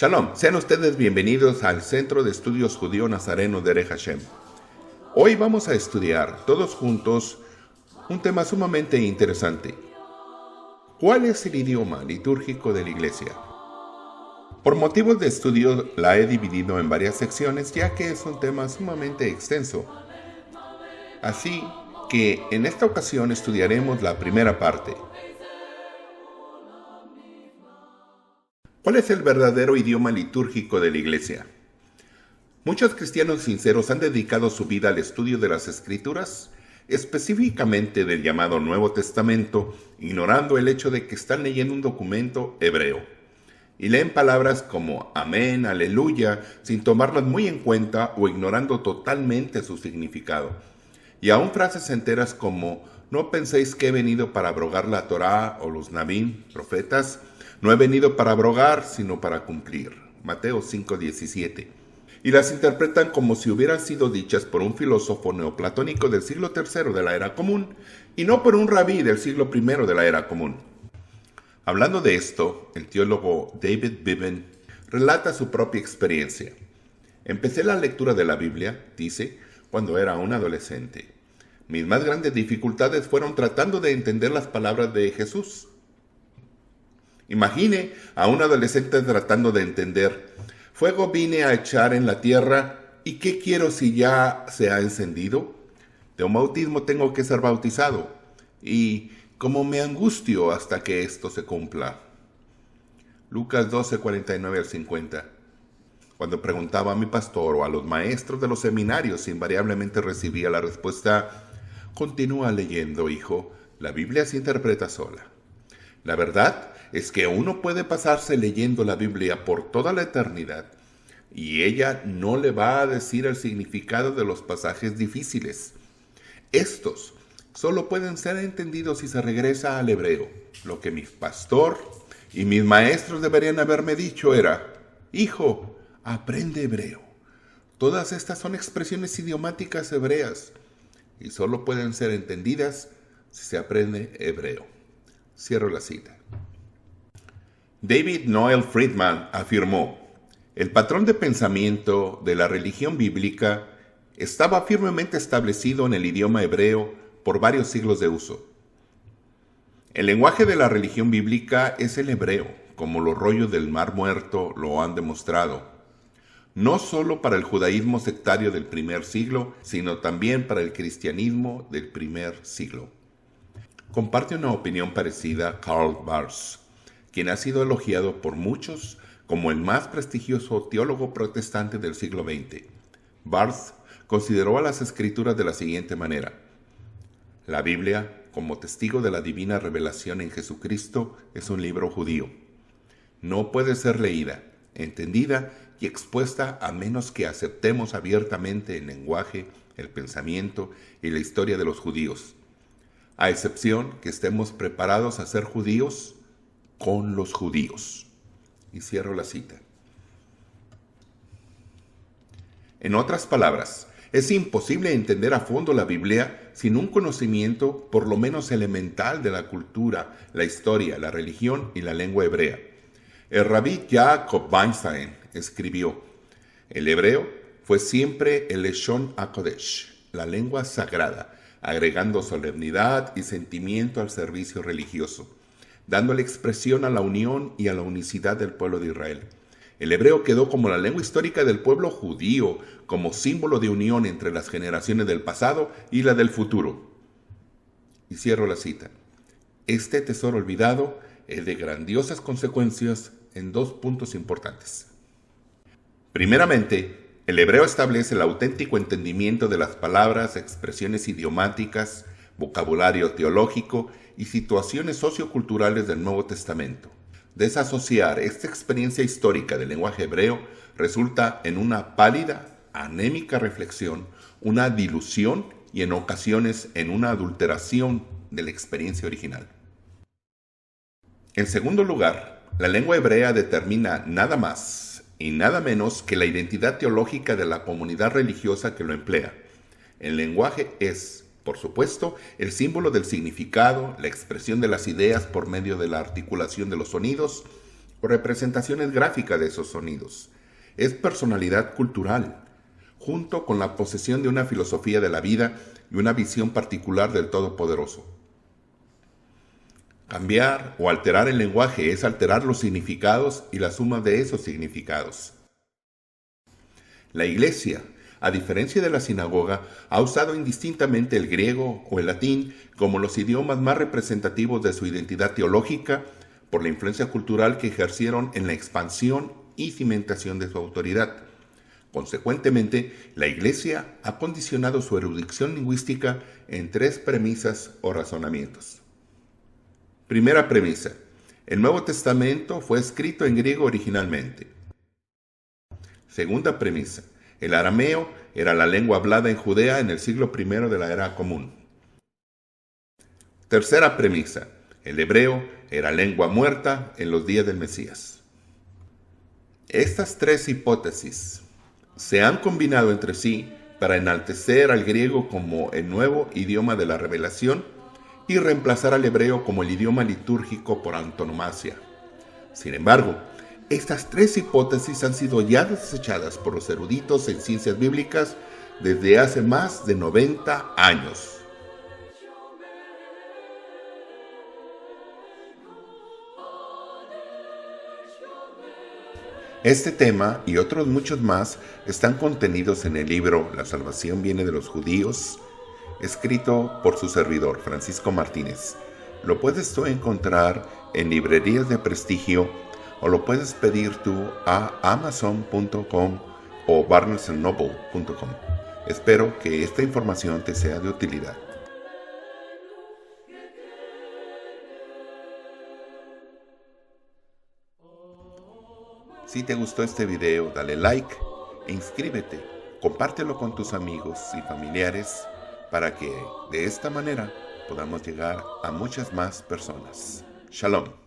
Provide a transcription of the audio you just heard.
Shalom, sean ustedes bienvenidos al Centro de Estudios Judío Nazareno de Derech Hashem. Hoy vamos a estudiar todos juntos un tema sumamente interesante. ¿Cuál es el idioma litúrgico de la Iglesia? Por motivos de estudio la he dividido en varias secciones, ya que es un tema sumamente extenso. Así que en esta ocasión estudiaremos la primera parte. ¿Cuál es el verdadero idioma litúrgico de la Iglesia? Muchos cristianos sinceros han dedicado su vida al estudio de las Escrituras, específicamente del llamado Nuevo Testamento, ignorando el hecho de que están leyendo un documento hebreo. Y leen palabras como amén, aleluya, sin tomarlas muy en cuenta o ignorando totalmente su significado. Y aún frases enteras como no penséis que he venido para abrogar la Torá o los Nabim, profetas. No he venido para abrogar, sino para cumplir. Mateo 5:17. Y las interpretan como si hubieran sido dichas por un filósofo neoplatónico del siglo III de la Era Común, y no por un rabí del siglo I de la Era Común. Hablando de esto, el teólogo David Bevan relata su propia experiencia. Empecé la lectura de la Biblia, dice, cuando era un adolescente. Mis más grandes dificultades fueron tratando de entender las palabras de Jesús. Imagine a un adolescente tratando de entender, fuego vine a echar en la tierra, ¿y qué quiero si ya se ha encendido? De un bautismo tengo que ser bautizado, y cómo me angustio hasta que esto se cumpla. Lucas 12:49 al 50. Cuando preguntaba a mi pastor o a los maestros de los seminarios, invariablemente recibía la respuesta, continúa leyendo, hijo, la Biblia se interpreta sola. La verdad es que uno puede pasarse leyendo la Biblia por toda la eternidad y ella no le va a decir el significado de los pasajes difíciles. Estos solo pueden ser entendidos si se regresa al hebreo. Lo que mi pastor y mis maestros deberían haberme dicho era, hijo, aprende hebreo. Todas estas son expresiones idiomáticas hebreas y solo pueden ser entendidas si se aprende hebreo. Cierro la cita. David Noel Friedman afirmó, el patrón de pensamiento de la religión bíblica estaba firmemente establecido en el idioma hebreo por varios siglos de uso. El lenguaje de la religión bíblica es el hebreo, como los rollos del Mar Muerto lo han demostrado, no solo para el judaísmo sectario del primer siglo, sino también para el cristianismo del primer siglo. Comparte una opinión parecida Karl Barth, quien ha sido elogiado por muchos como el más prestigioso teólogo protestante del siglo XX. Barth consideró a las Escrituras de la siguiente manera. La Biblia, como testigo de la divina revelación en Jesucristo, es un libro judío. No puede ser leída, entendida y expuesta a menos que aceptemos abiertamente el lenguaje, el pensamiento y la historia de los judíos, a excepción que estemos preparados a ser judíos con los judíos. Y cierro la cita. En otras palabras, es imposible entender a fondo la Biblia sin un conocimiento por lo menos elemental de la cultura, la historia, la religión y la lengua hebrea. El rabí Jacob Weinstein escribió, el hebreo fue siempre el Leshon HaKodesh, la lengua sagrada, agregando solemnidad y sentimiento al servicio religioso, dándole expresión a la unión y a la unicidad del pueblo de Israel. El hebreo quedó como la lengua histórica del pueblo judío, como símbolo de unión entre las generaciones del pasado y la del futuro. Y cierro la cita. Este tesoro olvidado es de grandiosas consecuencias en dos puntos importantes. Primeramente, el hebreo establece el auténtico entendimiento de las palabras, expresiones idiomáticas, vocabulario teológico y situaciones socioculturales del Nuevo Testamento. Desasociar esta experiencia histórica del lenguaje hebreo resulta en una pálida, anémica reflexión, una dilución y en ocasiones en una adulteración de la experiencia original. En segundo lugar, la lengua hebrea determina nada más y nada menos que la identidad teológica de la comunidad religiosa que lo emplea. El lenguaje es, por supuesto, el símbolo del significado, la expresión de las ideas por medio de la articulación de los sonidos, o representaciones gráficas de esos sonidos. Es personalidad cultural, junto con la posesión de una filosofía de la vida y una visión particular del Todopoderoso. Cambiar o alterar el lenguaje es alterar los significados y la suma de esos significados. La Iglesia, a diferencia de la sinagoga, ha usado indistintamente el griego o el latín como los idiomas más representativos de su identidad teológica por la influencia cultural que ejercieron en la expansión y cimentación de su autoridad. Consecuentemente, la Iglesia ha condicionado su erudición lingüística en 3 premisas o razonamientos. Primera premisa: el Nuevo Testamento fue escrito en griego originalmente. Segunda premisa: el arameo era la lengua hablada en Judea en el siglo I de la era común. Tercera premisa: el hebreo era lengua muerta en los días del Mesías. Estas 3 hipótesis se han combinado entre sí para enaltecer al griego como el nuevo idioma de la revelación y reemplazar al hebreo como el idioma litúrgico por antonomasia. Sin embargo, estas 3 hipótesis han sido ya desechadas por los eruditos en ciencias bíblicas desde hace más de 90 años. Este tema y otros muchos más están contenidos en el libro La salvación viene de los judíos, escrito por su servidor, Francisco Martínez. Lo puedes tú encontrar en librerías de prestigio o lo puedes pedir tú a amazon.com o barnesandnoble.com. Espero que esta información te sea de utilidad. Si te gustó este video, dale like e inscríbete. Compártelo con tus amigos y familiares para que de esta manera podamos llegar a muchas más personas. Shalom.